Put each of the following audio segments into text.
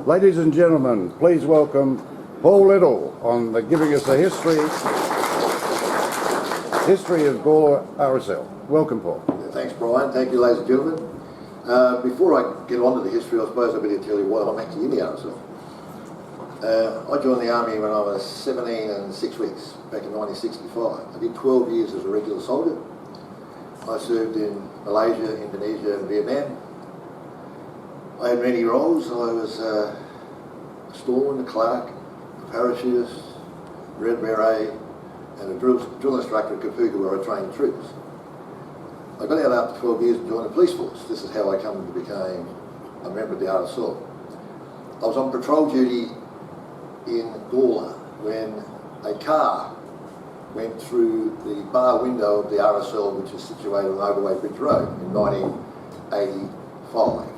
Ladies and gentlemen, please welcome Paul Little on giving us a history of Gawler RSL. Welcome, Paul. Thanks, Brian. Thank you, ladies and gentlemen. Before I get on to the history, I suppose I better tell you why I'm actually in the RSL. I joined the army when I was 17 and 6 weeks, back in 1965. I did 12 years as a regular soldier. I served in Malaysia, Indonesia and Vietnam. I had many roles. I was a storeman, a clerk, a parachutist, Red Beret and a drill instructor at Kapuka where I trained troops. I got out after 12 years and joined the police force. This is how I come to become a member of the RSL. I was on patrol duty in Gawler when a car went through the bar window of the RSL, which is situated on Overway Bridge Road, in 1985.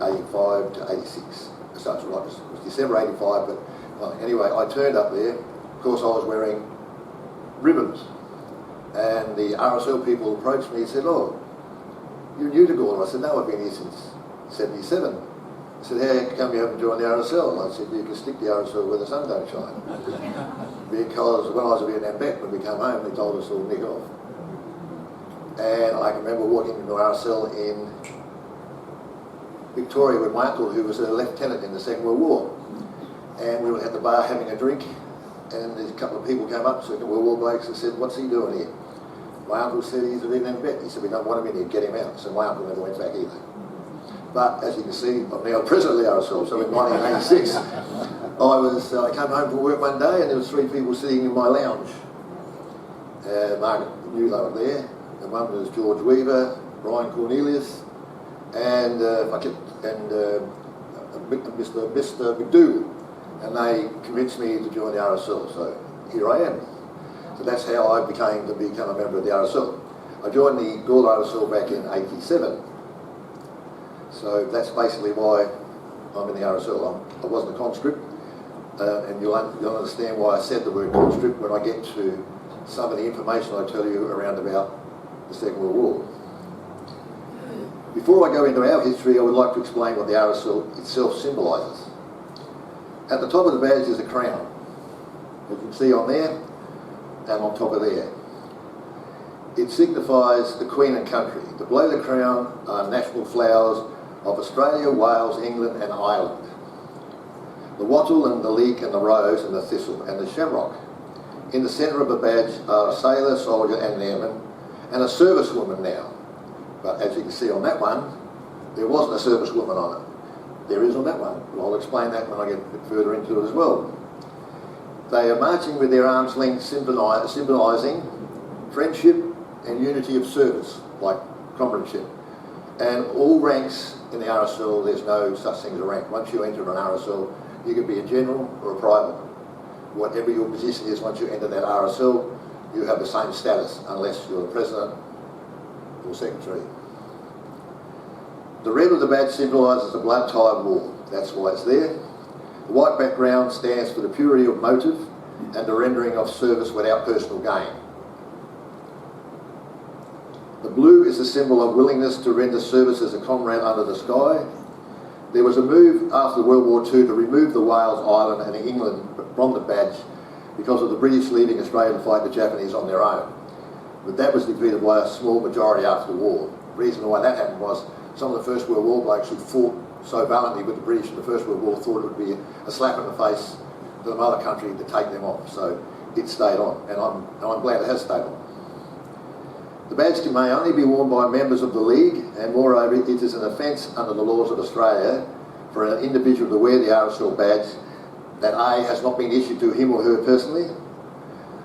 85 to 86. So it's right, it was December 85, but anyway, I turned up there. Of course, I was wearing ribbons. And the RSL people approached me and said, "Oh, you're new to Gawler." I said, "No, I've been here since 77. I said, "How come you haven't joined the RSL?" I said, "You can stick the RSL where the sun don't shine." Because when I was a Vietnam vet, when we came home, they told us all to nick off. And I can remember walking into RSL in Victoria with my uncle, who was a lieutenant in the Second World War. And we were at the bar having a drink, and there's a couple of people came up, Second World War blokes, and said, "What's he doing here?" My uncle said, "He's a Vietnam vet." He said, "We don't want him in here, get him out." So my uncle never went back either. But as you can see, I'm now president of the RSL. So in 1986, I came home from work one day and there was 3 people sitting in my lounge. Margaret knew they were there. And one was George Weaver, Brian Cornelius, and Mr. McDougall. And they convinced me to join the RSL. So here I am. So that's how I became a member of the RSL. I joined the Gawler RSL back in '87. So that's basically why I'm in the RSL. I wasn't a conscript, and you'll understand why I said the word conscript when I get to some of the information I tell you around about the Second World War. Before I go into our history, I would like to explain what the RSL itself symbolises. At the top of the badge is a crown, as you can see on there, and on top of there. It signifies the Queen and country. Below the crown are national flowers of Australia, Wales, England and Ireland. The wattle and the leek and the rose and the thistle and the shamrock. In the centre of the badge are a sailor, soldier and an airman and a servicewoman now. But as you can see on that one, there wasn't a servicewoman on it. There is on that one. I'll explain that when I get a bit further into it as well. They are marching with their arms linked, symbolising friendship and unity of service, like comradeship. And all ranks in the RSL, there's no such thing as a rank. Once you enter an RSL, you can be a general or a private. Whatever your position is, once you enter that RSL, you have the same status, unless you're the president or secretary. The red of the badge symbolises the blood tie of war. That's why it's there. The white background stands for the purity of motive and the rendering of service without personal gain. The blue is a symbol of willingness to render service as a comrade under the sky. There was a move after World War II to remove the Wales, Ireland and England from the badge because of the British leaving Australia to fight the Japanese on their own. But that was defeated by a small majority after the war. The reason why that happened was some of the First World War blokes who fought so valiantly with the British in the First World War thought it would be a slap in the face to the mother country to take them off. So it stayed on, and I'm glad it has stayed on. The badge may only be worn by members of the League, and moreover it is an offence under the laws of Australia for an individual to wear the RSL badge that A, has not been issued to him or her personally,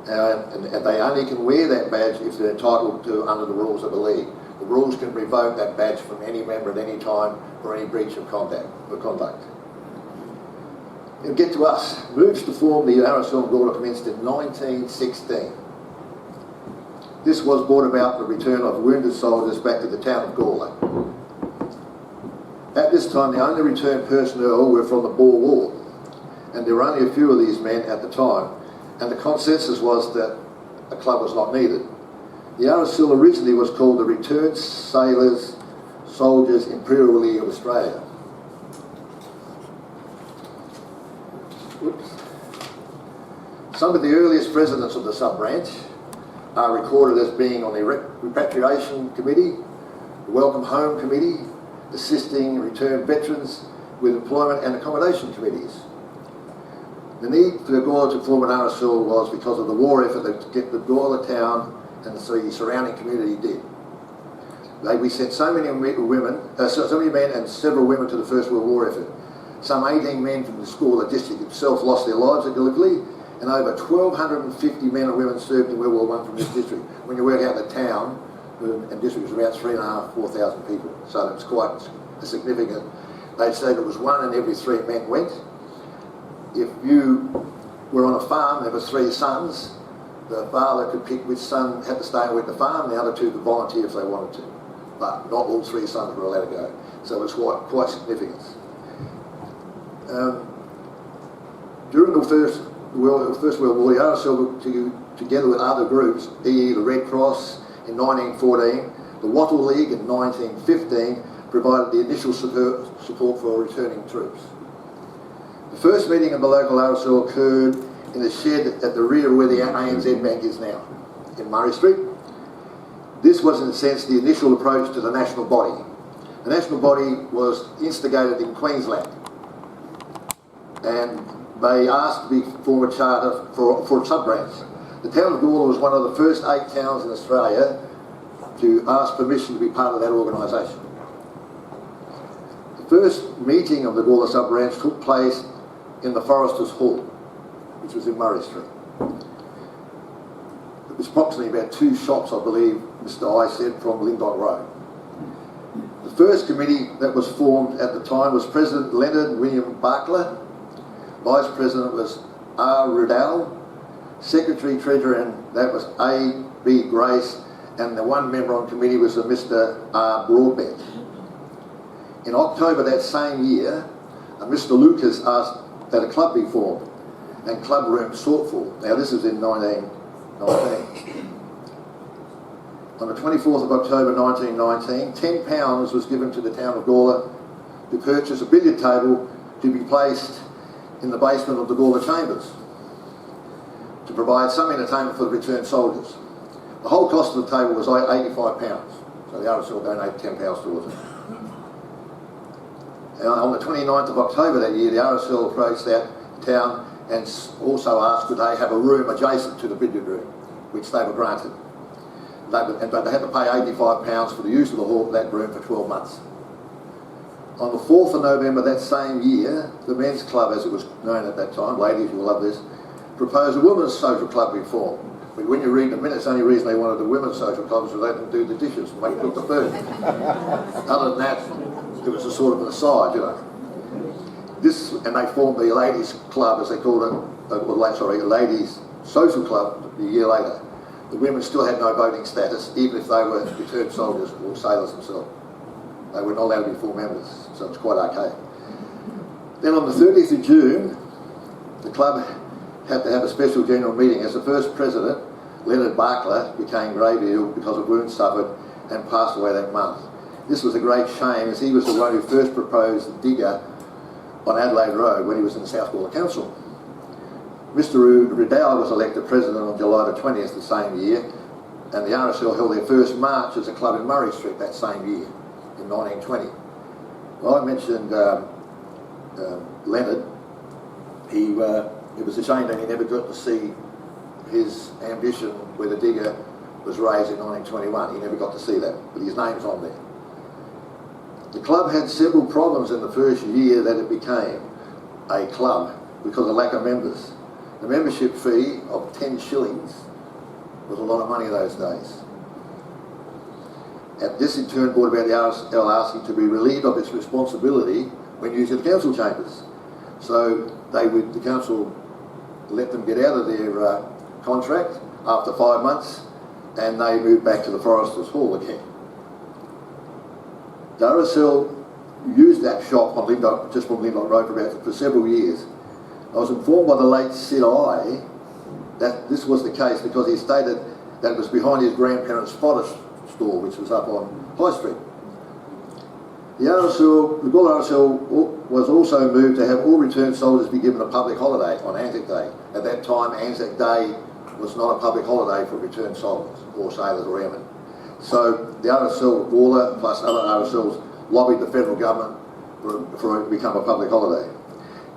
and they only can wear that badge if they're entitled to under the rules of the League. The rules can revoke that badge from any member at any time for any breach of conduct. And get to us. Moves to form the RSL in Gawler commenced in 1916. This was brought about the return of wounded soldiers back to the town of Gawler. At this time, the only returned personnel were from the Boer War, and there were only a few of these men at the time, and the consensus was that a club was not needed. The RSL originally was called the Returned Sailors Soldiers Imperial League of Australia. Whoops. Some of the earliest presidents of the sub-branch are recorded as being on the Repatriation Committee, the Welcome Home Committee, assisting returned veterans with employment and accommodation committees. The need for Gawler to form an RSL was because of the war effort that the Gawler town and the surrounding community did. We sent so many men and several women to the First World War effort. Some 18 men from the Gawler district itself lost their lives at Gallipoli, and over 1,250 men and women served in World War I from this district. When you work out the town and district was about 3,500 to 4,000 people, so it was quite significant. They said it was 1 in every 3 men went. If you were on a farm, there were 3 sons. The father could pick which son had to stay with the farm, the other 2 could volunteer if they wanted to. But not all 3 sons were allowed to go. So it was quite significant. During the First World War, the RSL, together with other groups, e.e. the Red Cross in 1914, the Wattle League in 1915, provided the initial support for returning troops. The first meeting of the local RSL occurred in the shed at the rear where the ANZ Bank is now, in Murray Street. This was in a sense the initial approach to the national body. The national body was instigated in Queensland, and they asked to form a charter for a sub-branch. The town of Gawler was one of the first 8 towns in Australia to ask permission to be part of that organisation. The first meeting of the Gawler sub-branch took place in the Foresters' Hall, which was in Murray Street. It was approximately about 2 shops, I believe Mr. I said, from Lindon Road. The first committee that was formed at the time was President Leonard William Barkler, Vice President was R. Riddell, Secretary Treasurer, and that was A. B. Grace, and the 1 member on committee was a Mr. R. Broadbent. In October that same year, Mr. Lucas asked that a club be formed and club room sought for. Now this was in 1919. On the 24th of October 1919, £10 was given to the town of Gawler to purchase a billiard table to be placed in the basement of the Gawler Chambers to provide some entertainment for the returned soldiers. The whole cost of the table was £85, so the RSL donated £10 towards it. And on the 29th of October that year, the RSL approached that town and also asked could they have a room adjacent to the billiard room, which they were granted. But they had to pay £85 for the use of the hall, that room, for 12 months. On the 4th of November that same year, the men's club, as it was known at that time, ladies, you'll love this, proposed a women's social club be formed. But when you read the minutes, the only reason they wanted the women's social club was to let them do the dishes and make cook the food. Other than that, it was a sort of an aside, you know. And they formed the ladies' club, as they called it, ladies' social club a year later. The women still had no voting status, even if they were returned soldiers or sailors themselves. They were not allowed to be full members, so it's quite archaic. Then on the 30th of June, the club had to have a special general meeting as the first president, Leonard Barkler, became gravely ill because of wounds suffered and passed away that month. This was a great shame, as he was the one who first proposed the digger on Adelaide Road when he was in the South Gawler Council. Mr. Riddell was elected president on July the 20th the same year, and the RSL held their first march as a club in Murray Street that same year, in 1920. Well, I mentioned Leonard. It was a shame that he never got to see his ambition where the digger was raised in 1921. He never got to see that, but his name's on there. The club had several problems in the first year that it became a club because of lack of members. The membership fee of 10 shillings was a lot of money those days. And this in turn brought about the RSL asking to be relieved of its responsibility when using the council chambers. So the council let them get out of their contract after 5 months, and they moved back to the Foresters' Hall again. The RSL used that shop on just from Lindon Road for several years. I was informed by the late Sid I that this was the case because he stated that it was behind his grandparents' fodder store, which was up on High Street. The Gawler RSL was also moved to have all returned soldiers be given a public holiday on Anzac Day. At that time, Anzac Day was not a public holiday for returned soldiers or sailors or airmen. So the RSL Gawler plus other RSLs lobbied the federal government for it to become a public holiday.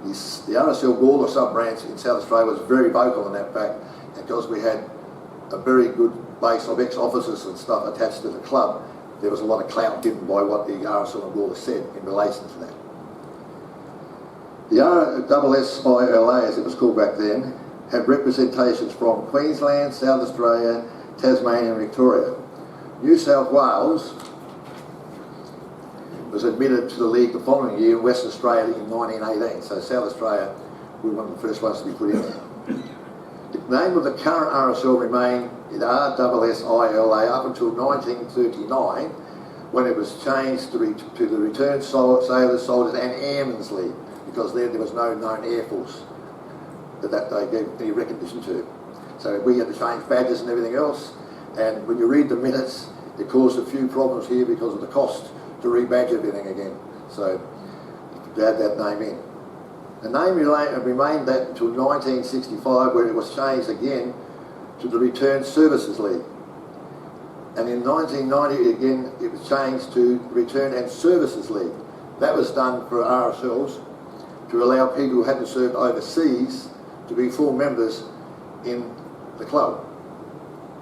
The RSL Gawler sub-branch in South Australia was very vocal in that fact, because we had a very good base of ex-officers and stuff attached to the club. There was a lot of clout given by what the RSL and Gawler said in relation to that. The RSSILA, as it was called back then, had representations from Queensland, South Australia, Tasmania and Victoria. New South Wales was admitted to the league the following year, Western Australia in 1918. So South Australia were one of the first ones to be put in there. The name of the current RSL remained the RSSILA up until 1939, when it was changed to the Returned Sailors, Soldiers and Airmen's League, because there was no known Air Force that they gave any recognition to. So we had to change badges and everything else, and when you read the minutes, it caused a few problems here because of the cost to rebadge everything again. So to add that name in. The name remained that until 1965, where it was changed again to the Returned Services League. And in 1990 again it was changed to the Returned and Services League. That was done for RSLs to allow people who hadn't served overseas to be full members in the club.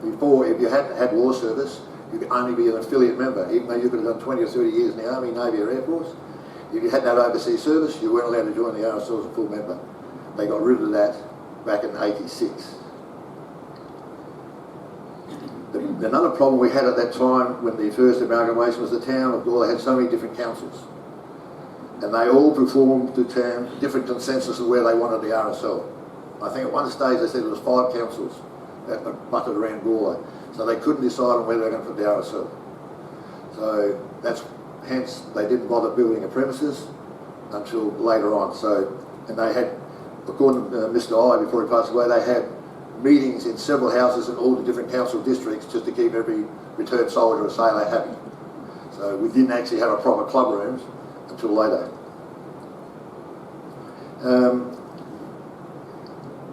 Before, if you hadn't had war service, you could only be an affiliate member, even though you could have done 20 or 30 years in the Army, Navy or Air Force. If you hadn't had overseas service, you weren't allowed to join the RSL as a full member. They got rid of that back in '86. Another problem we had at that time when the first amalgamation was the town of Gawler had so many different councils, and they all performed to different consensus of where they wanted the RSL. I think at one stage they said it was 5 councils that butted around Gawler, so they couldn't decide on where they were going to put the RSL. So that's hence they didn't bother building a premises until later on. So, and they had, according to Mr. I, before he passed away, they had meetings in several houses in all the different council districts just to keep every returned soldier or sailor happy. So we didn't actually have a proper club rooms until later.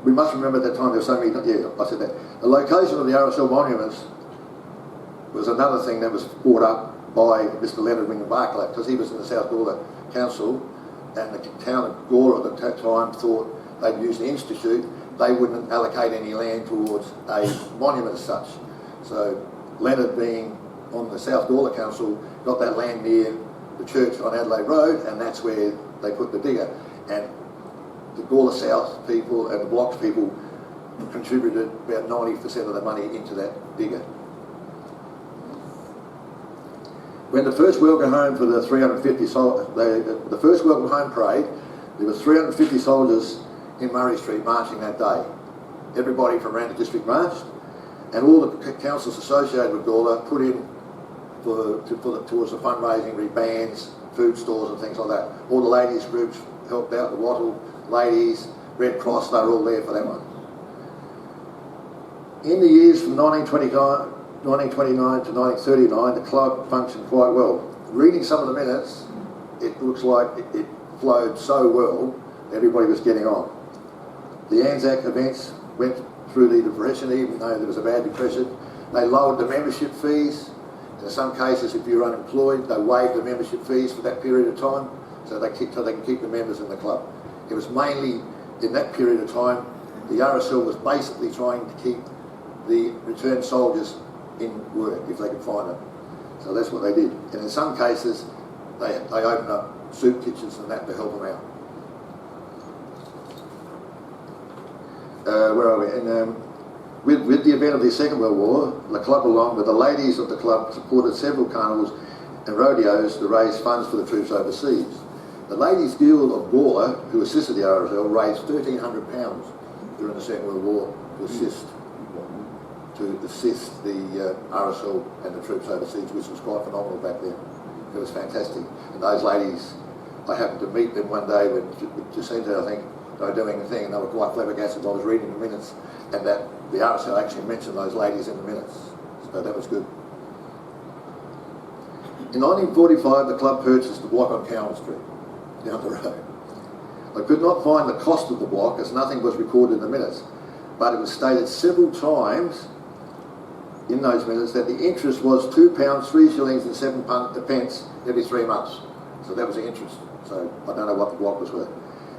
We must remember at that time there were so many, yeah, I said that. The location of the RSL monuments was another thing that was brought up by Mr. Leonard Wingham Barclay, because he was in the South Gawler Council, and the town of Gawler at that time thought they'd use the institute. They wouldn't allocate any land towards a monument as such. So Leonard, being on the South Gawler Council, got that land near the church on Adelaide Road, and that's where they put the digger. And the Gawler South people and the Blocks people contributed about 90% of the money into that digger. When the first welcome home for the 350 soldiers, the first welcome home parade, there was 350 soldiers in Murray Street marching that day. Everybody from around the district marched, and all the councils associated with Gawler put in towards the fundraising, bands, food stores and things like that. All the ladies groups helped out, the Wattle ladies, Red Cross, they were all there for that one. In the years from 1929 to 1939, the club functioned quite well. Reading some of the minutes, it looks like it flowed so well, everybody was getting on. The Anzac events went through the depression, even though there was a bad depression. They lowered the membership fees. In some cases, if you were unemployed, they waived the membership fees for that period of time, so they can keep the members in the club. It was mainly in that period of time, the RSL was basically trying to keep the returned soldiers in work if they could find them. So that's what they did. And in some cases, they opened up soup kitchens and that to help them out. Where are we? And with the event of the Second World War, the club, along with the ladies of the club, supported several carnivals and rodeos to raise funds for the troops overseas. The Ladies Guild of Gawler, who assisted the RSL, raised £1,300 during the Second World War to assist the RSL and the troops overseas, which was quite phenomenal back then. It was fantastic. And those ladies, I happened to meet them one day with Jacinta, I think. They were doing a thing, and they were quite flabbergasted. I was reading the minutes, and that the RSL actually mentioned those ladies in the minutes. So that was good. In 1945, the club purchased the block on Cowan Street, down the road. I could not find the cost of the block as nothing was recorded in the minutes, but it was stated several times in those minutes that the interest was £2, 3 shillings and 7 pence every 3 months. So that was the interest. So I don't know what the block was worth.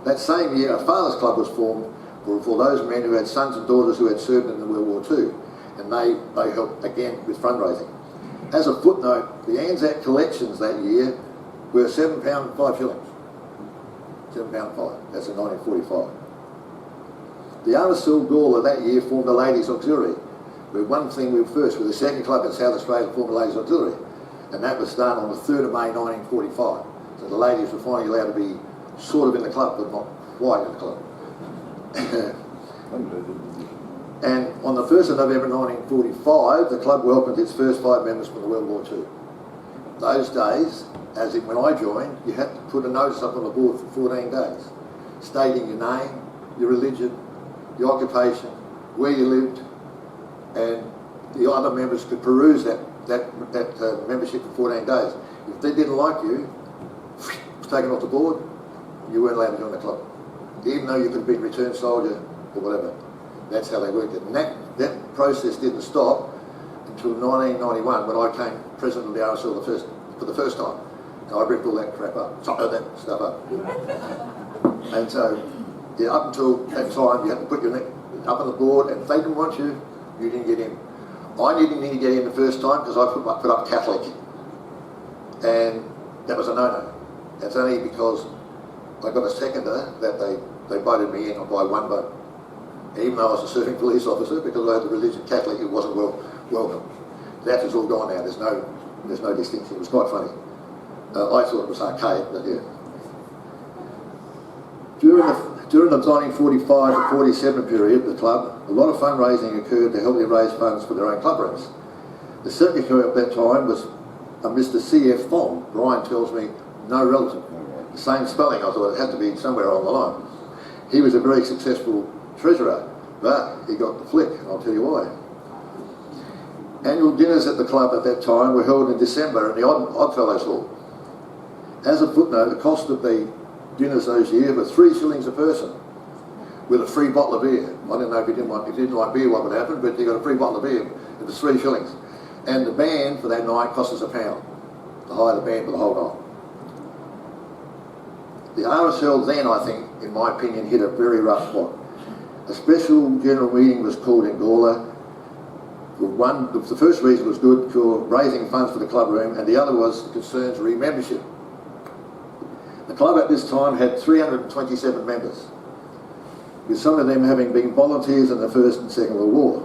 That same year, a Fathers Club was formed for those men who had sons and daughters who had served in the World War II, and they helped again with fundraising. As a footnote, the Anzac collections that year were £7 and 5 shillings. £7.5. That's in 1945. The RSL Gawler that year formed a ladies' auxiliary. We're one thing we were first, we're the second club in South Australia to form a ladies' auxiliary, and that was done on the 3rd of May 1945. So the ladies were finally allowed to be sort of in the club, but not quite in the club. And on the 1st of November 1945, the club welcomed its first 5 members from the World War II. Those days, as in when I joined, you had to put a notice up on the board for 14 days, stating your name, your religion, your occupation, where you lived, and the other members could peruse that membership for 14 days. If they didn't like you, it was taken off the board, you weren't allowed to join the club, even though you could have been returned soldier or whatever. That's how they worked it. And that process didn't stop until 1991 when I came president of the RSL for the first time. And I ripped all that crap up, that stuff up. And so, yeah, up until that time, you had to put your neck up on the board, and if they didn't want you, you didn't get in. I didn't need to get in the first time because I put up Catholic, and that was a no-no. That's only because I got a seconder that they voted me in by 1 vote. Even though I was a serving police officer, because I had the religion Catholic, it wasn't welcome. That is all gone now. There's no distinction. It was quite funny. I thought it was archaic, but yeah. During the 1945 to 47 period, the club, a lot of fundraising occurred to help them raise funds for their own club rooms. The secretary at that time was a Mr. C.F. Fong. Brian tells me, no relative. The same spelling. I thought it had to be somewhere along the line. He was a very successful treasurer, but he got the flick, and I'll tell you why. Annual dinners at the club at that time were held in December in the Oddfellows Hall. As a footnote, the cost of the dinners those years were 3 shillings a person, with a free bottle of beer. I don't know if you didn't like beer, what would happen, but you got a free bottle of beer. It was 3 shillings. And the band for that night cost us £1 to hire the band for the whole night. The RSL then, I think, in my opinion, hit a very rough spot. A special general meeting was called in Gawler. The first reason was good for raising funds for the club room, and the other was concerns re-membership. The club at this time had 327 members, with some of them having been volunteers in the First and Second World War.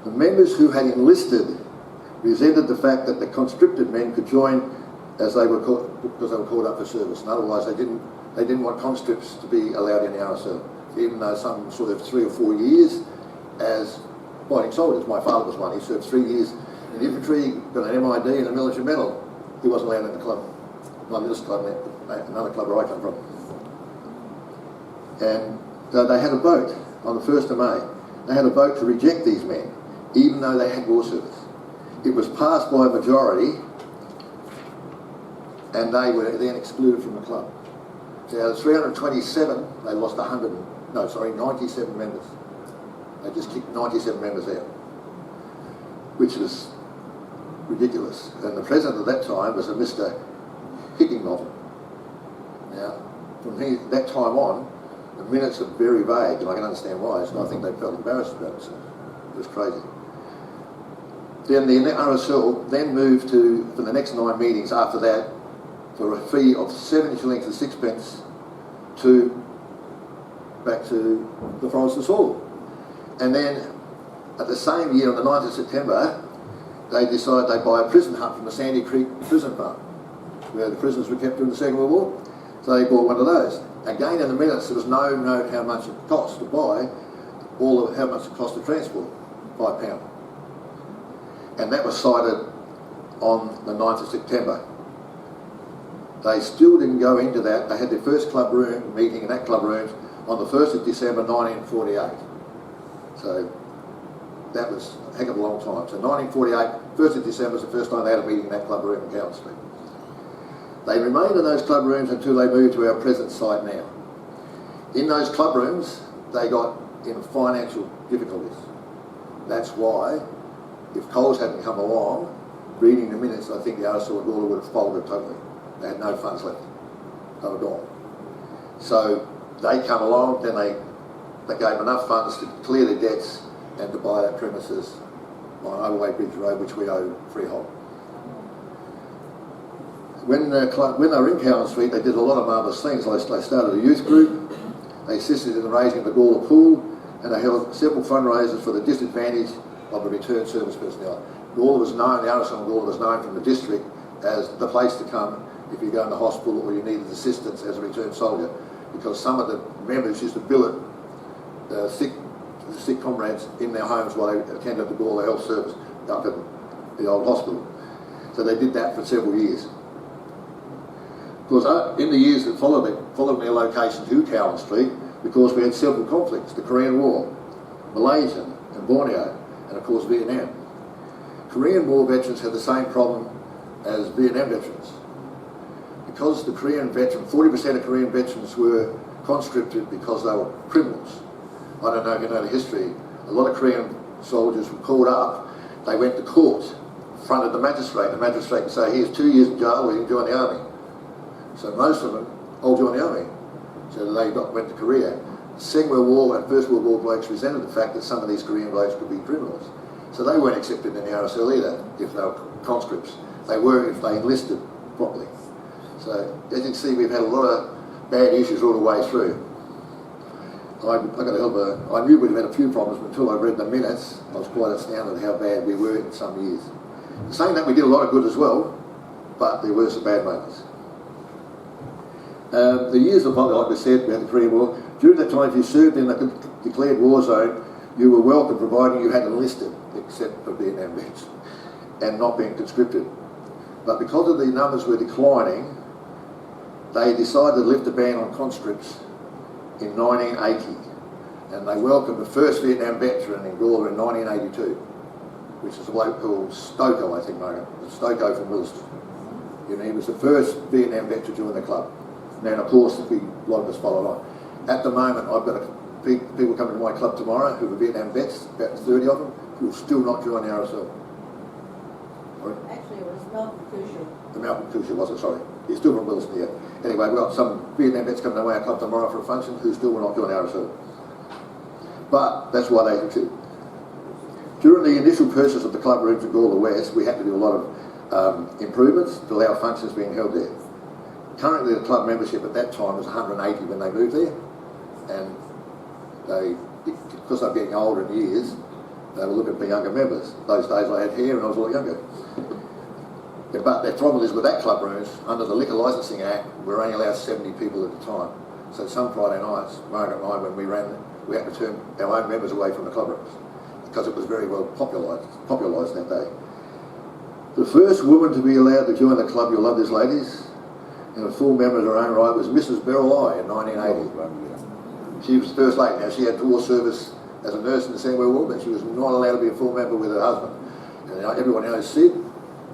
The members who had enlisted resented the fact that the conscripted men could join as they were called, because they were called up for service, and otherwise they didn't want conscripts to be allowed in the RSL, even though some sort of 3 or 4 years as fighting soldiers. My father was one. He served 3 years in infantry, got an MID and a military medal. He wasn't allowed in the club. Not in this club, another club where I come from. And so they had a vote on the 1st of May. They had a vote to reject these men, even though they had war service. It was passed by a majority, and they were then excluded from the club. So out of 327, they lost 97 members. They just kicked 97 members out, which was ridiculous. And the president at that time was a Mr. Hickingnovel. Now, from that time on, the minutes are very vague, and I can understand why. So I think they felt embarrassed about it. So it was crazy. Then the RSL then moved to, for the next 9 meetings after that, for a fee of 7 shillings and 6 pence back to the Foresters Hall. And then at the same year, on the 9th of September, they decided they'd buy a prison hut from the Sandy Creek prison farm, where the prisoners were kept during the Second World War. So they bought one of those. Again, in the minutes, there was no note how much it cost to buy, how much it cost to transport, £5. And that was cited on the 9th of September. They still didn't go into that. They had their first club room meeting in that club room on the 1st of December 1948. So that was a heck of a long time. So 1948, 1st of December was the first time they had a meeting in that club room in Gawler Street. They remained in those club rooms until they moved to our present site now. In those club rooms, they got in financial difficulties. That's why, if Coles hadn't come along, reading the minutes, I think the RSL and Gawler would have folded totally. They had no funds left. They were gone. So they come along, then they gave enough funds to clear their debts and to buy that premises on Overway Bridge Road, which we owe freehold. When they were in Cowan Street, they did a lot of marvellous things. They started a youth group, they assisted in the raising of the Gawler pool, and they held several fundraisers for the disadvantage of the returned service personnel. Gawler was known, the RSL and Gawler was known from the district as the place to come if you go into hospital or you needed assistance as a returned soldier, because some of the members used to billet sick comrades in their homes while they attended the Gawler Health Service up at the old hospital. So they did that for several years. Because in the years that followed their location to Cowan Street, because we had several conflicts, the Korean War, Malaysia and Borneo, and of course Vietnam. Korean War veterans had the same problem as Vietnam veterans. Because the Korean veteran, 40% of Korean veterans were conscripted because they were criminals. I don't know if you know the history. A lot of Korean soldiers were called up, they went to court, fronted the magistrate. The magistrate would say, here's 2 years in jail or you can join the army. So most of them all joined the army. So they went to Korea. The Second World War and First World War blokes resented the fact that some of these Korean blokes could be criminals. So they weren't accepted in the RSL either if they were conscripts. They were if they enlisted properly. So as you can see, we've had a lot of bad issues all the way through. I knew we'd had a few problems, but until I read the minutes, I was quite astounded how bad we were in some years. Saying that, we did a lot of good as well, but there were some bad moments. The years of, like we said, we had the Korean War. During that time, if you served in a declared war zone, you were welcome, providing you had enlisted, except for Vietnam vets, and not being conscripted. But because of the numbers were declining, they decided to lift the ban on conscripts in 1980, and they welcomed the first Vietnam veteran in Gawler in 1982, which is a bloke called Stoko, I think, Margaret. Stoko from Williston. You know, he was the first Vietnam veteran to join the club. And then, of course, a lot of us followed on. At the moment, I've got people coming to my club tomorrow who are Vietnam vets, about 30 of them, who will still not join the RSL. Actually, it was Malcolm Cushion. The Malcolm Cushion, was it? Sorry. He's still from Williston, yeah. Anyway, we've got some Vietnam vets coming to our club tomorrow for a function who still will not join the RSL. But that's why they contribute. During the initial purchase of the club rooms at Gawler West, we had to do a lot of improvements to allow functions being held there. Currently, the club membership at that time was 180 when they moved there, and because they're getting older in years, they were looking for younger members. Those days I had hair and I was a lot younger. Yeah, but the problem is with that club rooms, under the Liquor Licensing Act, we're only allowed 70 people at a time. So some Friday nights, Margaret and I, when we ran, we had to turn our own members away from the club rooms because it was very well popularised that day. The first woman to be allowed to join the club, you'll love this, ladies, and a full member of her own right, was Mrs. Beryl in 1980. She was the first lady. Now, she had tour service as a nurse in the Second World War, but she was not allowed to be a full member with her husband. And everyone knows Sid.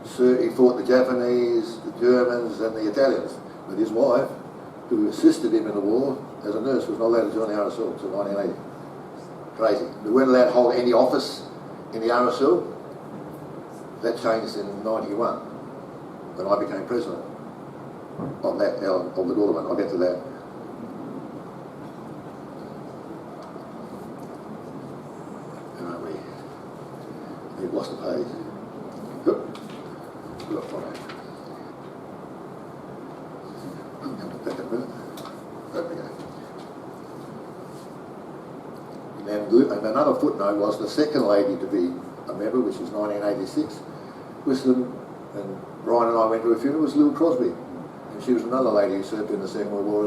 He fought the Japanese, the Germans and the Italians. But his wife, who assisted him in the war as a nurse, was not allowed to join the RSL until 1980. Crazy. They weren't allowed to hold any office in the RSL. That changed in 91 when I became president of the Gawler one. I'll get to that. Where are we? We've lost the page. Back a minute. There we go. And another footnote was the second lady to be a member, which was 1986, and Brian and I went to her funeral, was Lil Crosby. And she was another lady who served in the Second World War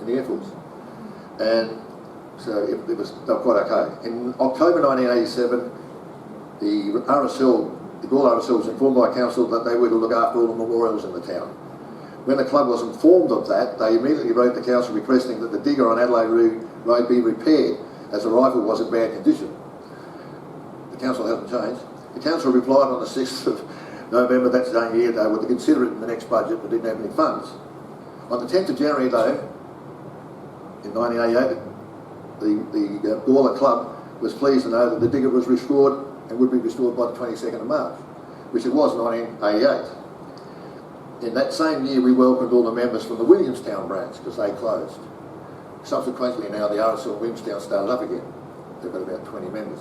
in the Air Force. And so they were quite okay. In October 1987, the Gawler RSL was informed by council that they were to look after all the memorials in the town. When the club was informed of that, they immediately wrote the council requesting that the digger on Adelaide Road be repaired, as the rifle was in bad condition. The council hasn't changed. The council replied on the 6th of November that same year they would consider it in the next budget but didn't have any funds. On the 10th of January though, in 1988, the Gawler Club was pleased to know that the digger was restored and would be restored by the 22nd of March, which it was 1988. In that same year we welcomed all the members from the Williamstown branch because they closed. Subsequently now the RSL Williamstown started up again. They've got about 20 members.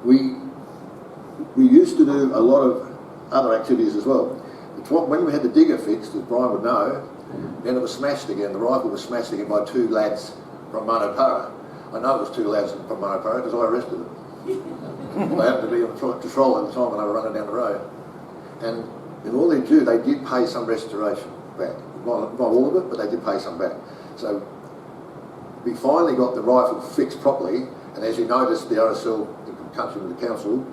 We used to do a lot of other activities as well. When we had the digger fixed, as Brian would know, then it was smashed again. The rifle was smashed again by two lads from Manopara. I know it was two lads from Manopara because I arrested them. They happened to be on patrol at the time when they were running down the road. And in all they do, they did pay some restoration back. Not all of it, but they did pay some back. So we finally got the rifle fixed properly, and as you noticed, the RSL, in conjunction with the council,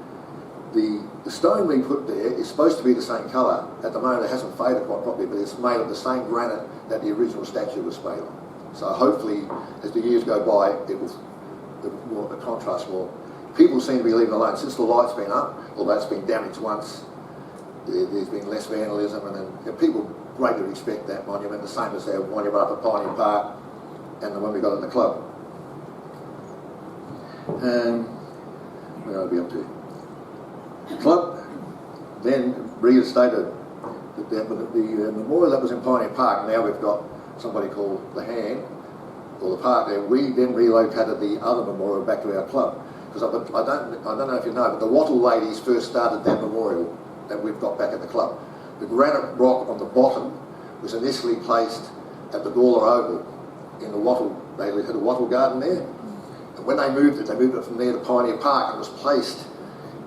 the stone we put there is supposed to be the same colour. At the moment it hasn't faded quite properly, but it's made of the same granite that the original statue was made on. So hopefully, as the years go by, it will contrast more. People seem to be leaving it alone. Since the light's been up, although it's been damaged once, there's been less vandalism, and people greatly respect that monument, the same as their monument up at Pioneer Park and the one we got at the club. Where are we up to? The club then reinstated the memorial that was in Pioneer Park. Now we've got somebody called the Hand, or the park there. We then relocated the other memorial back to our club. Because I don't know if you know, but the Wattle ladies first started that memorial that we've got back at the club. The granite rock on the bottom was initially placed at the Gawler Oval in the Wattle. They had a Wattle garden there. And when they moved it from there to Pioneer Park and was placed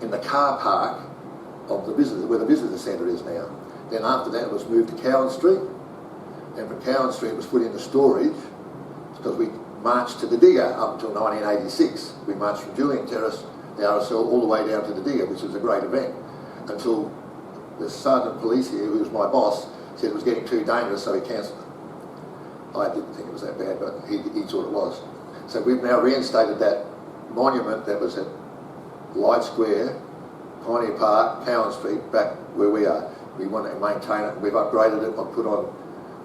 in the car park of the visitor, where the visitor centre is now. Then after that it was moved to Cowan Street, and from Cowan Street it was put into storage because we marched to the digger up until 1986. We marched from Julian Terrace, the RSL, all the way down to the digger, which was a great event, until the sergeant of police here, who was my boss, said it was getting too dangerous, so he cancelled it. I didn't think it was that bad, but he thought it was. So we've now reinstated that monument that was at Light Square, Pioneer Park, Cowan Street, back where we are. We want to maintain it. We've upgraded it. I've put on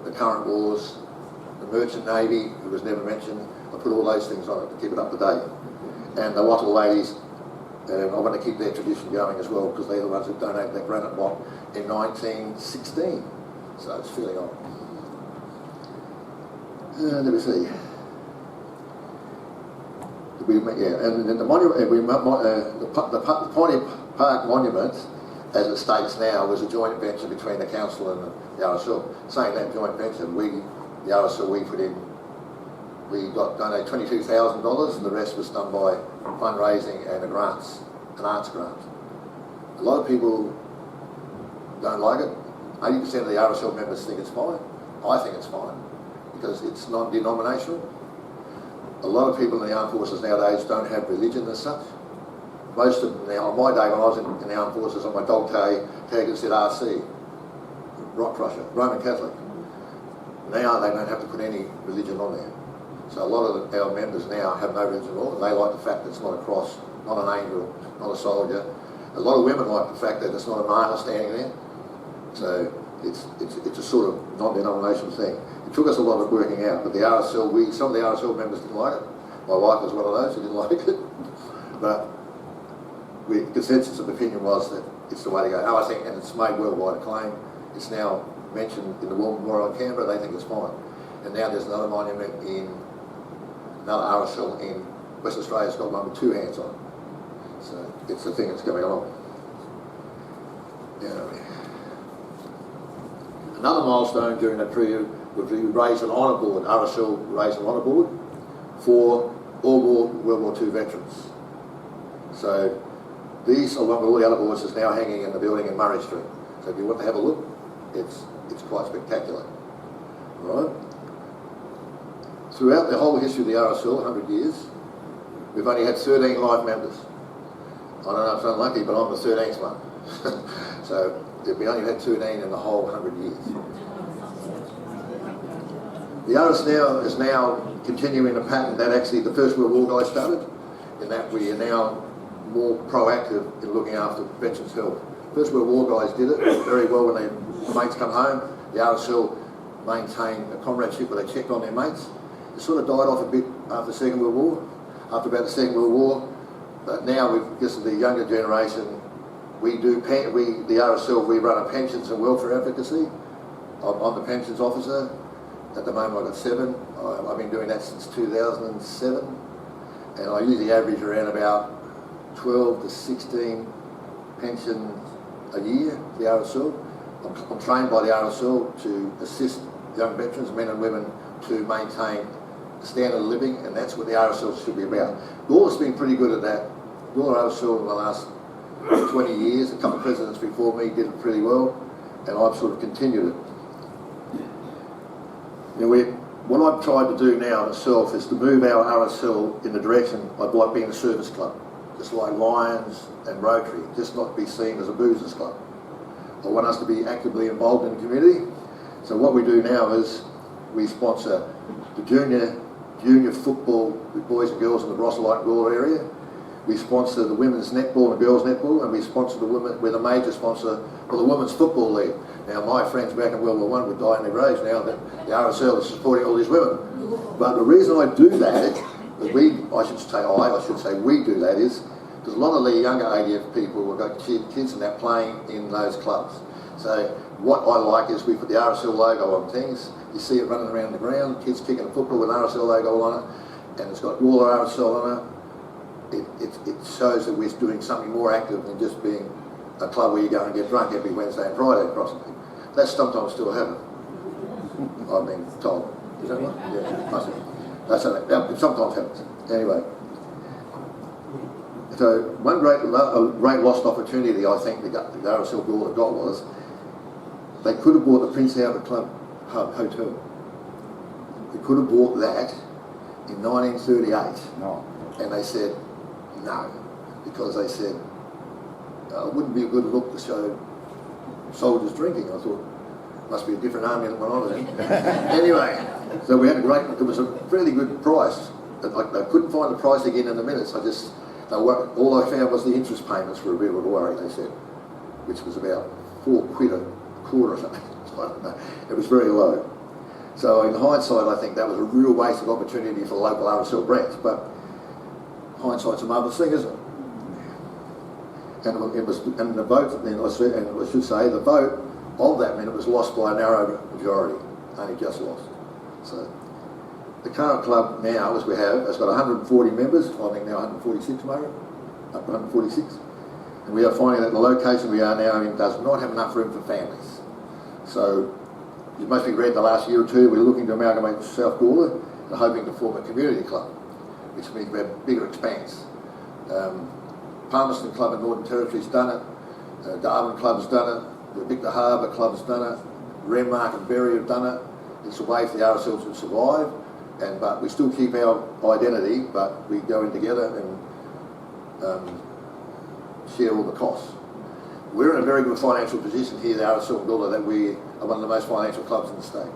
the current wars, the Merchant Navy, who was never mentioned. I put all those things on it to keep it up to date. And the Wattle ladies, and I want to keep their tradition going as well because they're the ones that donated that granite block in 1916. So it's fairly old. Let me see. And then the monument, the Pioneer Park monument, as it states now, was a joint venture between the council and the RSL. Saying that joint venture, the RSL, we got donated $22,000, and the rest was done by fundraising and an arts grant. A lot of people don't like it. 80% of the RSL members think it's fine. I think it's fine because it's non-denominational. A lot of people in the armed forces nowadays don't have religion as such. Most of them now, on my day when I was in the armed forces, on my dog tag it said RC, Rock Crusher, Roman Catholic. Now they don't have to put any religion on there. So a lot of our members now have no religion at all, and they like the fact that it's not a cross, not an angel, not a soldier. A lot of women like the fact that it's not a martyr standing there. So it's a sort of non-denominational thing. It took us a lot of working out, but the RSL, some of the RSL members didn't like it. My wife was one of those who didn't like it. But the consensus of opinion was that it's the way to go. And I think, and it's made worldwide acclaim. It's now mentioned in the War Memorial in Canberra. They think it's fine. And now there's another monument another RSL in Western Australia's got one with two hands on it. So it's the thing that's going along. Another milestone during that period was we raised an honour board. RSL raised an honour board for all World War II veterans. So these, along with all the other boards, is now hanging in the building in Murray Street. So if you want to have a look, it's quite spectacular. Right? Throughout the whole history of the RSL, 100 years, we've only had 13 live members. I don't know if it's unlucky, but I'm the 13th one. So we only had 13 in the whole 100 years. The RSL is now continuing a pattern that actually the First World War guys started. in that we are now more proactive in looking after veterans' health. First World War guys did it very well when their mates come home. The RSL maintained a comradeship where they checked on their mates. It sort of died off a bit after the Second World War, after about the Second World War, but now we've just the younger generation. The RSL, we run a pensions and welfare advocacy. I'm the pensions officer. At the moment I've got 7. I've been doing that since 2007, and I usually average around about 12 to 16 pensions a year for the RSL. I'm trained by the RSL to assist young veterans, men and women, to maintain a standard of living, and that's what the RSL should be about. Gawler's been pretty good at that. Gawler RSL in the last 20 years, a couple of presidents before me did it pretty well, and I've sort of continued it. You know, what I've tried to do now myself is to move our RSL in the direction I'd like being a service club, just like Lions and Rotary, just not be seen as a boozers club. I want us to be actively involved in the community. So what we do now is we sponsor the junior football with boys and girls in the Brosselite Gawler area. We sponsor the women's netball and girls netball, and we sponsor the women. We're the major sponsor for the women's football league. Now my friends back in World War I would die in their graves now that the RSL is supporting all these women. But the reason I do that, I should say we do that, is because a lot of the younger ADF people have got kids and they're playing in those clubs. So what I like is we put the RSL logo on things. You see it running around the ground, kids kicking a football with an RSL logo on it, and it's got Gawler RSL on it. It shows that we're doing something more active than just being a club where you go and get drunk every Wednesday and Friday approximately. That's sometimes still happening, I've been told. Is that right? Yeah, must be. It sometimes happens. Anyway. So one great lost opportunity I think the RSL Gawler got was they could have bought the Prince Albert Club Hotel. They could have bought that in 1938. No. And they said no, because they said it wouldn't be a good look to show soldiers drinking. I thought, must be a different army than when I was in. Anyway, so we had it was a fairly good price. They couldn't find the price again in a minute, so all I found was the interest payments were a bit of a worry, they said, which was about £4 a quarter or something. I don't know. It was very low. So in hindsight, I think that was a real wasted opportunity for the local RSL branch, but hindsight's a marvellous thing, isn't it? And the vote, and I should say, the vote of that meant it was lost by a narrow majority, only just lost. So the current club now, as we have, has got 140 members, I think now 146, maybe, up to 146. And we are finding that the location we are now in does not have enough room for families. So you must be read the last year or two, we're looking to amalgamate South Gawler and hoping to form a community club, which means we have a bigger expanse. Palmerston Club in Northern Territory's done it, Darwin Club's done it, the Victor Harbour Club's done it, Renmark and Berry have done it. It's a way for the RSL to survive, but we still keep our identity, but we go in together and share all the costs. We're in a very good financial position here, the RSL Gawler, that we are one of the most financial clubs in the state.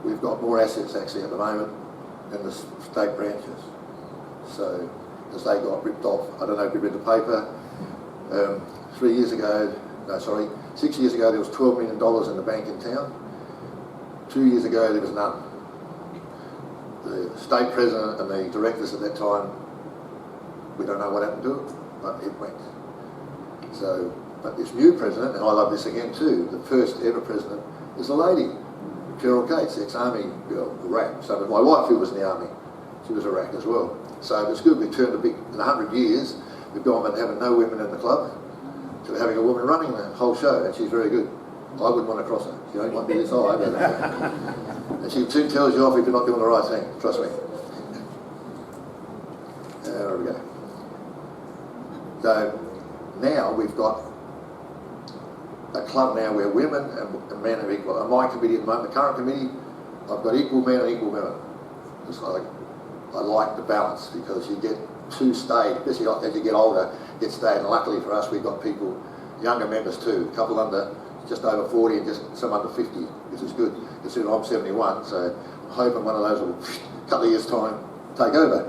We've got more assets actually at the moment than the state branches. So, as they got ripped off, I don't know if you read the paper, 6 years ago there was $12 million in the bank in town. 2 years ago there was none. The state president and the directors at that time, we don't know what happened to it, but it went. So, but this new president, and I love this again too, the first ever president is a lady, Cheryl Gates, ex-army girl, Iraq. So my wife, who was in the army, she was Iraq as well. So it's good, we turned in 100 years, we've gone from having no women in the club to having a woman running the whole show, and she's very good. I wouldn't want to cross her. She only might be this high, but and she soon tells you off if you're not doing the right thing, trust me. There we go. So now we've got a club now where women and men are equal. And my committee at the moment, the current committee, I've got equal men and equal women. Just I like the balance, because you get two staid, especially as you get older, get staid. And luckily for us, we've got people, younger members too, a couple under, just over 40 and just some under 50, which is good. Considering I'm 71, so I'm hoping one of those will, a couple of years' time, take over.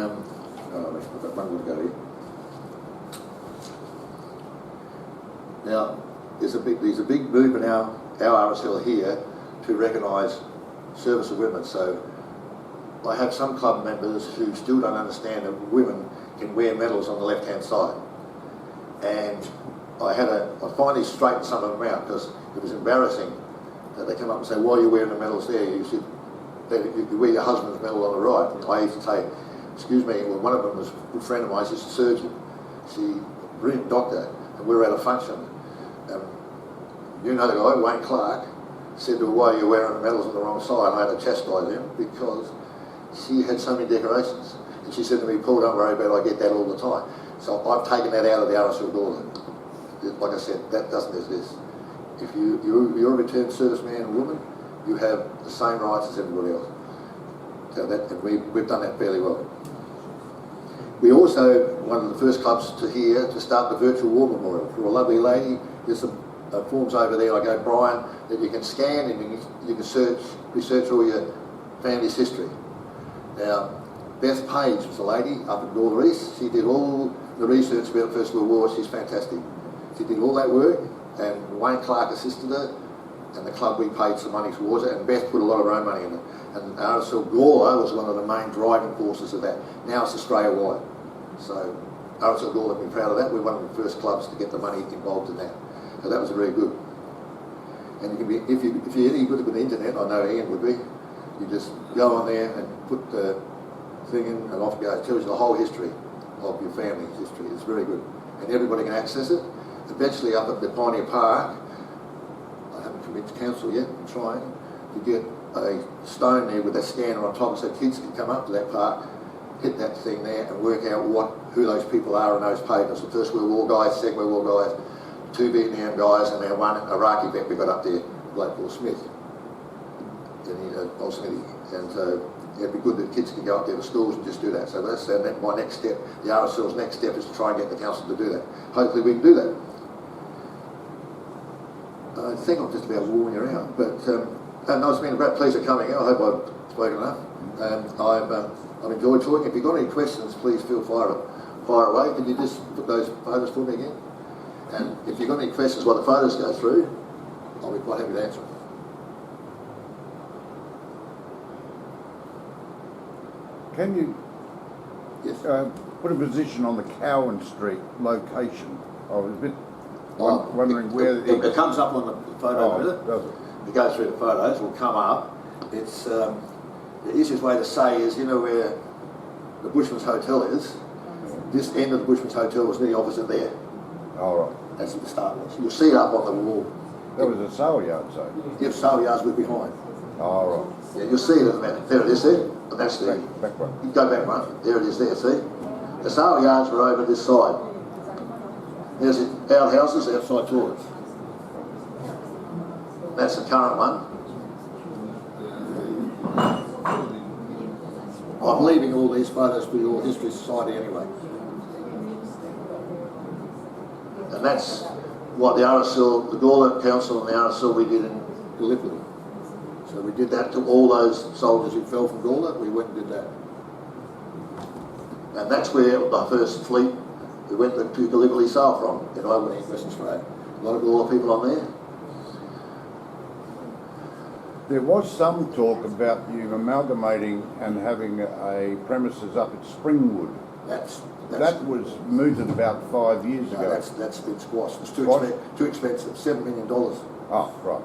I've got one more to go here. Now, there's a big movement in our RSL here to recognise service of women. So I have some club members who still don't understand that women can wear medals on the left-hand side. And I finally straightened some of them out because it was embarrassing that they come up and say, why are you wearing the medals there? You should wear your husband's medal on the right. And I used to say, excuse me, well, one of them was a good friend of mine, she's a surgeon. She's a brilliant doctor, and we were at a function. You know the guy, Wayne Clark, said to her, why are you wearing the medals on the wrong side? And I had to chastise him because she had so many decorations. And she said to me, Paul, don't worry about it, I get that all the time. So I've taken that out of the RSL Gawler. Like I said, that doesn't exist. If you're a returned serviceman and woman, you have the same rights as everybody else. So and we've done that fairly well. We also, one of the first clubs to start the virtual war memorial for a lovely lady. There's some forms over there, I go, Brian, that you can scan and you can research all your family's history. Now, Beth Page was a lady up in Gawler East. She did all the research about the First World War. She's fantastic. She did all that work, and Wayne Clark assisted her, and the club, we paid some money towards it, and Beth put a lot of her own money in it. And RSL Gawler was one of the main driving forces of that. Now it's Australia-wide. So RSL Gawler have been proud of that. We're one of the first clubs to get the money involved in that. So that was very good. And you can be, if you're any good with the internet, I know Ian would be, you just go on there and put the thing in and off it goes. It tells you the whole history of your family's history. It's very good. And everybody can access it. Eventually up at the Pioneer Park, I haven't convinced council yet, I'm trying to get a stone there with a scanner on top so kids can come up to that park, hit that thing there and work out who those people are on those pavements. The First World War guys, Second World War guys, 2 Vietnam guys, and our one Iraqi vet we got up there, Paul Smith. And so it'd be good that kids can go up there to schools and just do that. So that's my next step. The RSL's next step is to try and get the council to do that. Hopefully we can do that. I think I'm just about warming you out, but no, it's been a great pleasure coming out. I hope I've spoken enough. I've enjoyed talking. If you've got any questions, please feel fire away. Can you just put those photos for me again? And if you've got any questions while the photos go through, I'll be quite happy to answer them. Can you put a position on the Cowan Street location? I was a bit wondering where it comes up on the photo. Does it? If you go through the photos, it will come up. It's the easiest way to say is, you know where the Bushman's Hotel is? This end of the Bushman's Hotel was nearly opposite there. All right. That's what the start was. You'll see it up on the wall. That was a sale yard, so? Yep, sale yards were behind. All right. Yeah, you'll see it in a minute. There it is there. But that's the... Back one. You go back one. There it is there, see? The sale yards were over this side. There's the outhouses, outside toilets. That's the current one. I'm leaving all these photos for your History Society anyway. And that's what the RSL, the Gawler Council and the RSL we did in Gallipoli. So we did that to all those soldiers who fell from Gawler, we went and did that. And that's where the first fleet, we went to Gallipoli sailed from, in Albany, Western Australia. A lot of Gawler people on there. There was some talk about you amalgamating and having a premises up at Springwood. That was mooted about 5 years ago. That's been squashed. It's too expensive. $7 million. Oh, right.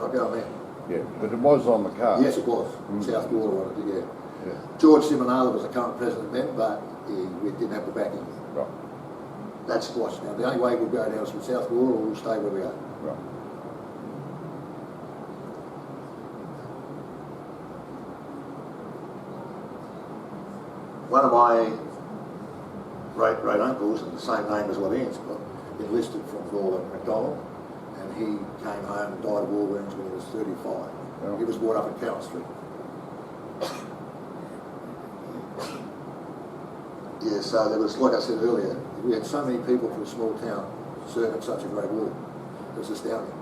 I'll go on there. Yeah, but it was on the card. Yes, it was. South Gawler on it, yeah. George Simonala was the current president then, but we didn't have the backing. Right. That's squashed now. The only way we'll go down is from South Gawler, or we'll stay where we are. Right. One of my great uncles, and the same name as what Ian's got, enlisted from Gawler McDonald, and he came home and died of war wounds when he was 35. Yeah. He was brought up in Cowan Street. Yeah, so there was, like I said earlier, we had so many people from a small town serving such a great war. It was astounding.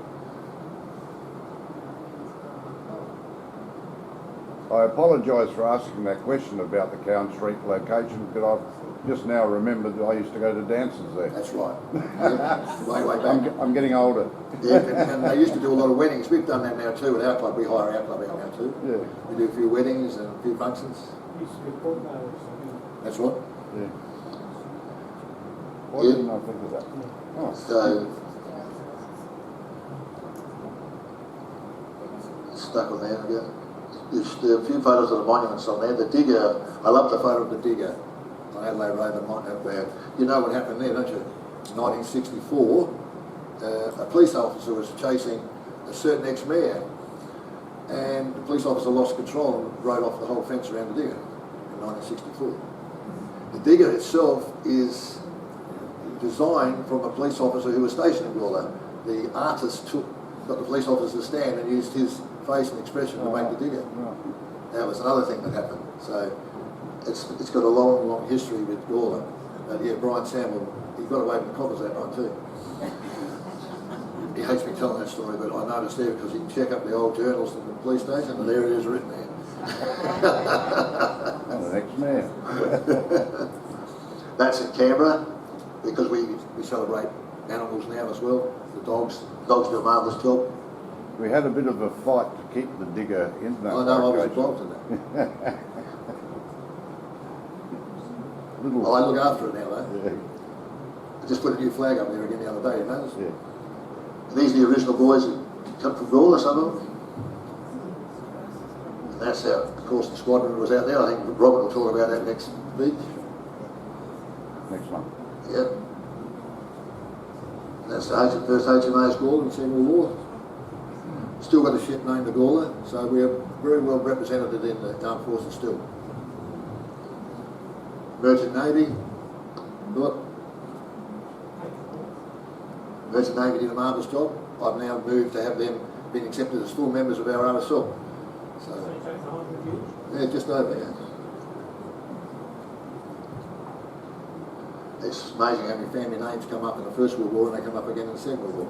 I apologise for asking that question about the Cowan Street location, because I've just now remembered that I used to go to dances there. That's right. Yeah, way back. I'm getting older. Yeah, and they used to do a lot of weddings. We've done that now too at our club. We hire our club out now too. Yeah. We do a few weddings and a few functions. That's right. Yeah. Why didn't I think of that? Oh. So, stuck on there again. There are a few photos of the monuments on there. The digger, I love the photo of the digger on Adelaide Road. You know what happened there, don't you? 1964, a police officer was chasing a certain ex-mayor, and the police officer lost control and rode off the whole fence around the digger in 1964. The digger itself is designed from a police officer who was stationed in Gawler. The artist got the police officer to stand and used his face and expression to make the digger. That was another thing that happened. So it's got a long history with Gawler. Yeah, Brian Samuel, he got away with the coppers that night too. He hates me telling that story, but I noticed there because you can check up the old journals from the police station, and there it is written there. And the next man. That's in Canberra, because we celebrate animals now as well. The dogs do a marvellous job. We had a bit of a fight to keep the digger in that. I know, I was involved in that. Well, I look after it now though. Yeah. I just put a new flag up there again the other day, you notice? Yeah. And these are the original boys that come from Gawler, some of them. And that's how, of course, the squadron was out there. I think Robert will talk about that next week. Next month. Yep. And that's the first HMAS Gawler in the Second World War. Still got a ship named the Gawler, so we're very well represented in the armed forces still. Merchant Navy, look. Merchant Navy did a marvellous job. I've now moved to have them been accepted as full members of our RSL. So, yeah, just over here. It's amazing how many family names come up in the First World War and they come up again in the Second World War.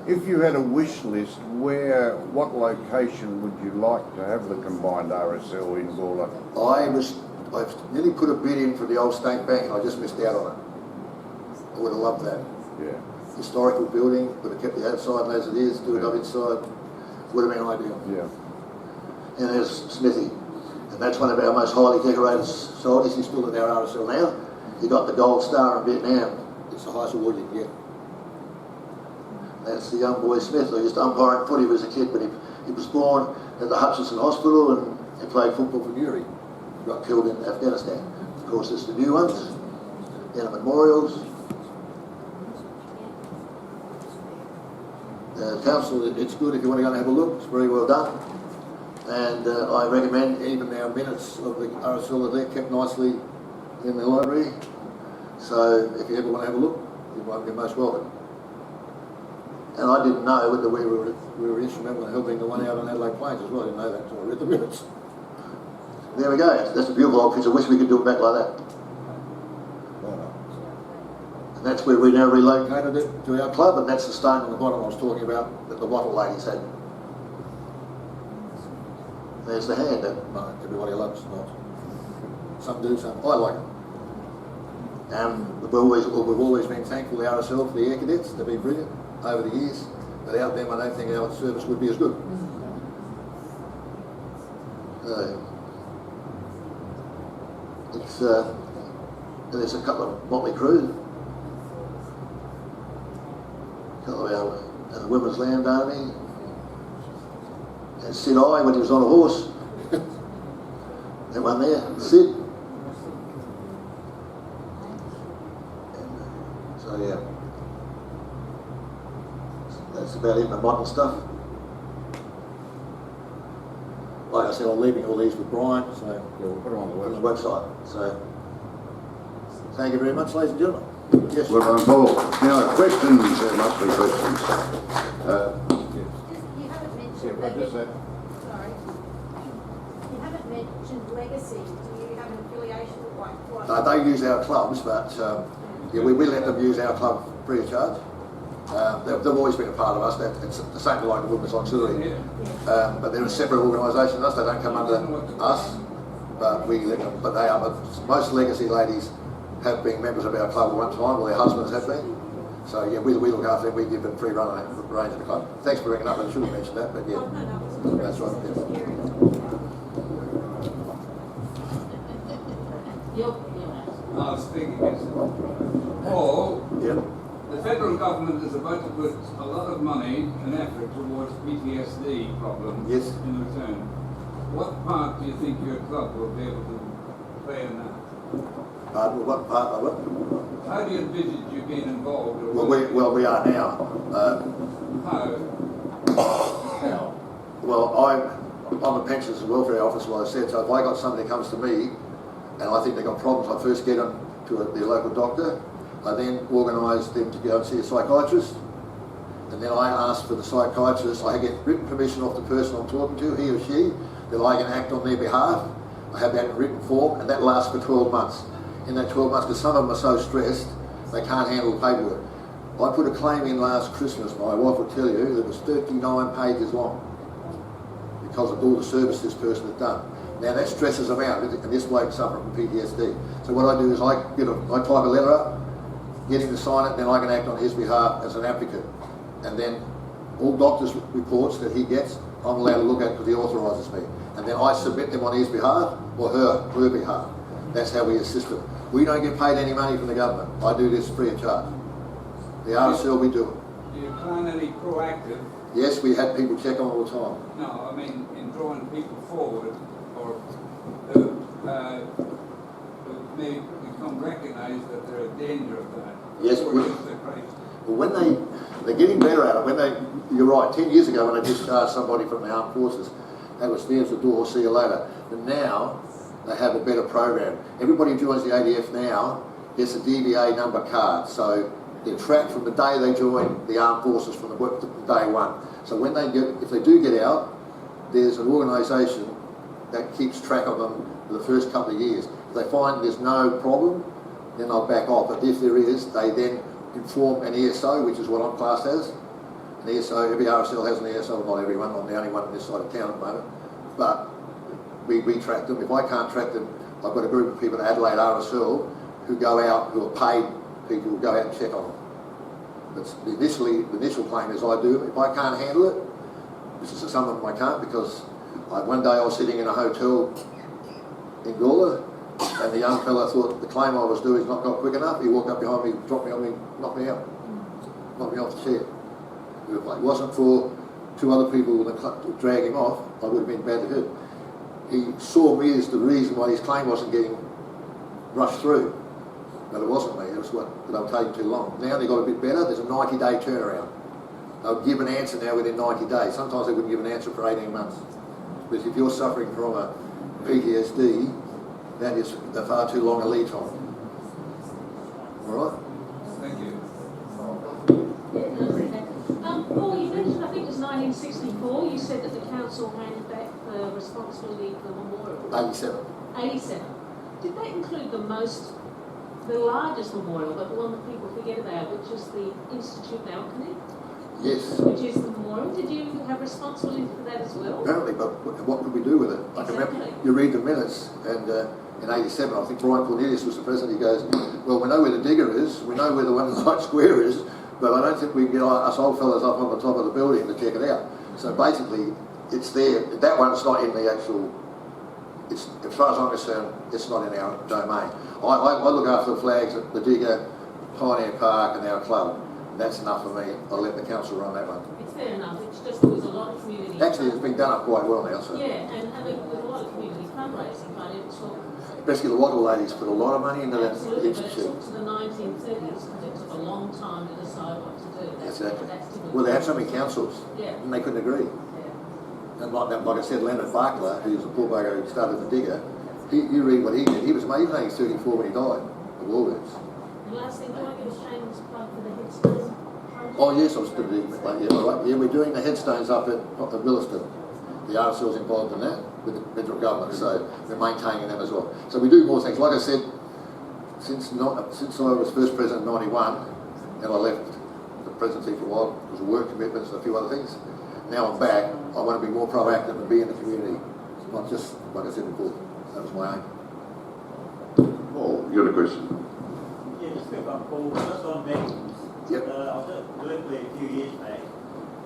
If you had a wish list, what location would you like to have the combined RSL in Gawler? I've nearly put a bid in for the old State Bank and I just missed out on it. I would have loved that. Yeah. Historical building, would have kept the outside as it is, do it up inside, would have been ideal. Yeah. And there's Smithy, and that's one of our most highly decorated soldiers. He's still in our RSL now. He got the Gold Star in Vietnam. It's the highest award you can get. That's the young boy Smith who used to umpire and footy when he was a kid, but he was born at the Hutchinson Hospital and he played football for Newry. He got killed in Afghanistan. Of course, there's the new ones, down at memorials. Council, it's good if you want to go and have a look. It's very well done. And I recommend even our minutes of the RSL are there, kept nicely in the library. So if you ever want to have a look, you're most welcome. And I didn't know that we were instrumental in helping the one out on Adelaide Plains as well. I didn't know that until I read the minutes. There we go. That's a beautiful old picture. I wish we could do it back like that. And that's where we now relocated it to our club, and that's the stone on the bottom I was talking about that the Wattle ladies had. There's the hand that everybody loves. Some do, some. I like it. We've always been thankful to the RSL for the air cadets. They've been brilliant over the years. Without them, I don't think our service would be as good. There's a couple of motley crew. A couple of our Women's Land Army. And Sid I, when he was on a horse. That one there, Sid. So yeah. That's about it, the modern stuff. Like I said, I'm leaving all these with Brian, so Yeah, we'll put it on the on the website. website. So thank you very much, ladies and gentlemen. Yes. Well done, Paul. Now, questions, there must be questions. You haven't mentioned Yeah, but just that. sorry. You haven't mentioned legacy. Do you have an affiliation with what? They use our clubs, but yeah, we let them use our club free of charge. They've always been a part of us. It's the same like the Women's Auxiliary. But they're a separate organisation than us. They don't come under us, but we let them. But they are. Most legacy ladies have been members of our club at one time, or their husbands have been. So yeah, we look after them. We give them free run and range of the club. Thanks for bringing it up. I should have mentioned that, but yeah, that's right. Yeah. I was speaking as Paul. Yeah. The federal government is about to put a lot of money and effort towards PTSD problems Yes. in return. What part do you think your club will be able to play in that? Pardon, what part of it? How do you envisage you being involved? Or Well, we are now. How? Well, I'm a pensions and welfare officer, like I said, so if I got somebody that comes to me and I think they've got problems, I first get them to their local doctor. I then organise them to go and see a psychiatrist. And then I ask for the psychiatrist, I get written permission off the person I'm talking to, he or she, that I can act on their behalf. I have that in written form, and that lasts for 12 months. In that 12 months, because some of them are so stressed, they can't handle the paperwork. I put a claim in last Christmas, my wife will tell you, that was 39 pages long because of all the service this person had done. Now that stresses them out, and this bloke suffering from PTSD. So what I do is I type a letter up, get him to sign it, then I can act on his behalf as an advocate. And then all doctors' reports that he gets, I'm allowed to look at because he authorises me. And then I submit them on his behalf or her behalf. That's how we assist them. We don't get paid any money from the government. I do this free of charge. The RSL, we do it. Do you plan any proactive? Yes, we had people check on all the time. No, I mean in drawing people forward, or who may become recognised that they're a danger of that. Yes, or we- is the crisis? But when they're getting better at it. You're right, 10 years ago when they discharged somebody from the armed forces, that was there's the door, see you later. But now, they have a better program. Everybody who joins the ADF now gets a DVA number card. So they're tracked from the day they join the armed forces from day one. So when if they do get out, there's an organisation that keeps track of them for the first couple of years. If they find there's no problem, then they'll back off. But if there is, they then inform an ESO, which is what I'm classed as. An ESO, every RSL has an ESO, not everyone, I'm the only one on this side of town at the moment. But we track them. If I can't track them, I've got a group of people at Adelaide RSL who go out, who are paid people who go out and check on them. But the initial claim is I do. If I can't handle it, which is some of them I can't, because one day I was sitting in a hotel in Gawler, and the young fella thought the claim I was doing is not got quick enough. He walked up behind me, dropped me on me, knocked me out, knocked me off the chair. If it wasn't for two other people that drag him off, I would have been badly hurt. He saw me as the reason why his claim wasn't getting rushed through. But it wasn't me, it was that they were taking too long. Now they've got a bit better, there's a 90-day turnaround. They'll give an answer now within 90 days. Sometimes they wouldn't give an answer for 18 months. But if you're suffering from a PTSD, that is a far too long a lead time. All right? Thank you. Paul, you mentioned, I think it was 1964, you said that the council handed back the responsibility for the memorial. 87. 87. Did that include the largest memorial, but the one that people forget about, which is the Institute Balcony? Yes. Which is the memorial. Did you have responsibility for that as well? Apparently, but what could we do with it? I can remember, you read the minutes, and in 87, I think Brian Cornelius was the president, he goes, well, we know where the digger is, we know where the one in the light square is, but I don't think we can get us old fellas up on the top of the building to check it out. So basically, it's there. That one's not in the actual, as far as I'm concerned, it's not in our domain. I look after the flags at the digger, Pioneer Park and our club. That's enough for me. I'll let the council run that one. It's fair enough. It's just there was a lot of community. Actually, it's been done up quite well now. So. Yeah, and there was a lot of community fundraising, but it's all... Especially the Wattle ladies put a lot of money into that Absolutely, but it institute. took to the 1930s because it took a long time to decide what to do. Exactly. That's typical. Well, they had so many councils, Yeah. and they couldn't agree. Yeah. And like I said, Leonard Barkler, who's a poor bugger who started the digger, you read what he did. He was only 34 when he died of Woolworths. And last thing, do I get a shameless plug for the headstone? Oh yes, I was going to do that. Yeah, all right. Yeah, we're doing the headstones up at Williston. The RSL's involved in that with the federal government, so we're maintaining them as well. So we do more things. Like I said, since I was first president in 91, and I left the presidency for a while because of work commitments and a few other things. Now I'm back, I want to be more proactive and be in the community, not just, like I said before, that was my aim. Paul, you got a question? Yeah, just quick one, Paul. Just on medals. Yep. I was at Berkeley a few years back,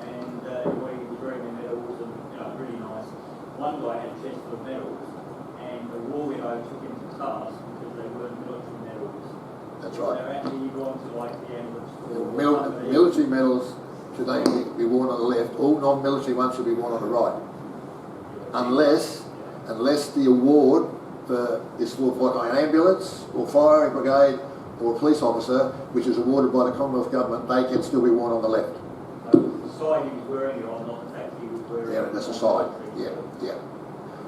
and everybody was wearing their medals, and really nice. One guy had a chest full of medals, and the war widow took him to task because they weren't military medals. That's So right. actually, you go on to like the ambulance corps. Military medals should only be worn on the left. All non-military ones should be worn on the right. Unless the award is for like an ambulance or fire brigade or a police officer, which is awarded by the Commonwealth Government, they can still be worn on the left. The side he was wearing it on, not the fact he was wearing Yeah, it. that's the side. Yeah, yeah.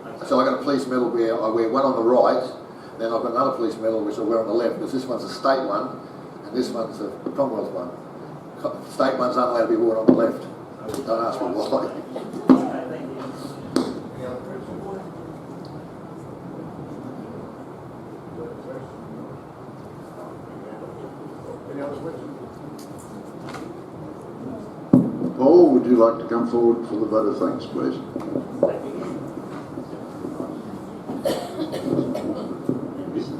Okay. So I got a police medal where I wear one on the right, then I've got another police medal which I wear on the left, because this one's a state one and this one's a Commonwealth one. State ones aren't allowed to be worn on the left. Don't ask me why. Okay, thank you. Any other questions? Any other questions? Paul, would you like to come forward for the vote of thanks, please?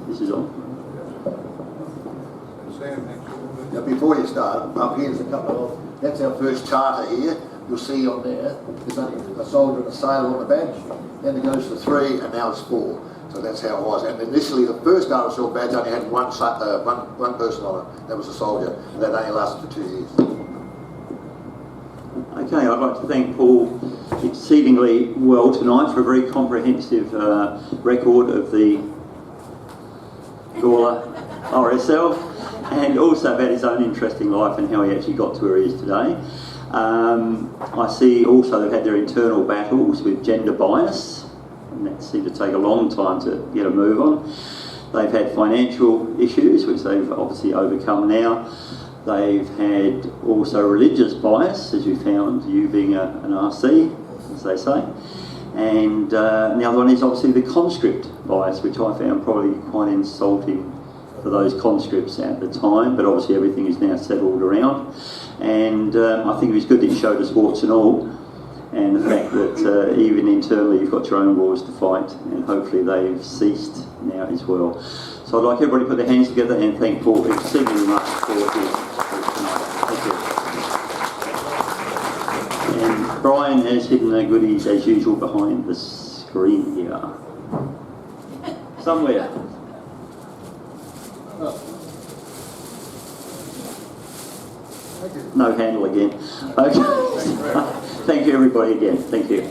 This is on. Stand next to you. Now before you start, up here's a couple of, that's our first charter here. You'll see on there, there's only a soldier and a sailor on the badge. Then it goes to 3 and now it's 4. So that's how it was. And initially the first RSL badge only had one person on it. That was a soldier. And that only lasted for 2 years. Okay, I'd like to thank Paul exceedingly well tonight for a very comprehensive record of the Gawler RSL, and also about his own interesting life and how he actually got to where he is today. I see also they've had their internal battles with gender bias, and that seemed to take a long time to get a move on. They've had financial issues, which they've obviously overcome now. They've had also religious bias, as you found, you being an RC, as they say. And the other one is obviously the conscript bias, which I found probably quite insulting for those conscripts at the time, but obviously everything is now settled around. And I think it was good that you showed us warts and all, and the fact that even internally you've got your own wars to fight, and hopefully they've ceased now as well. So I'd like everybody to put their hands together and thank Paul exceedingly much for his talk tonight. Thank you. And Brian has hidden the goodies as usual behind the screen here. Somewhere. No handle again. Okay. Thank you everybody again. Thank you.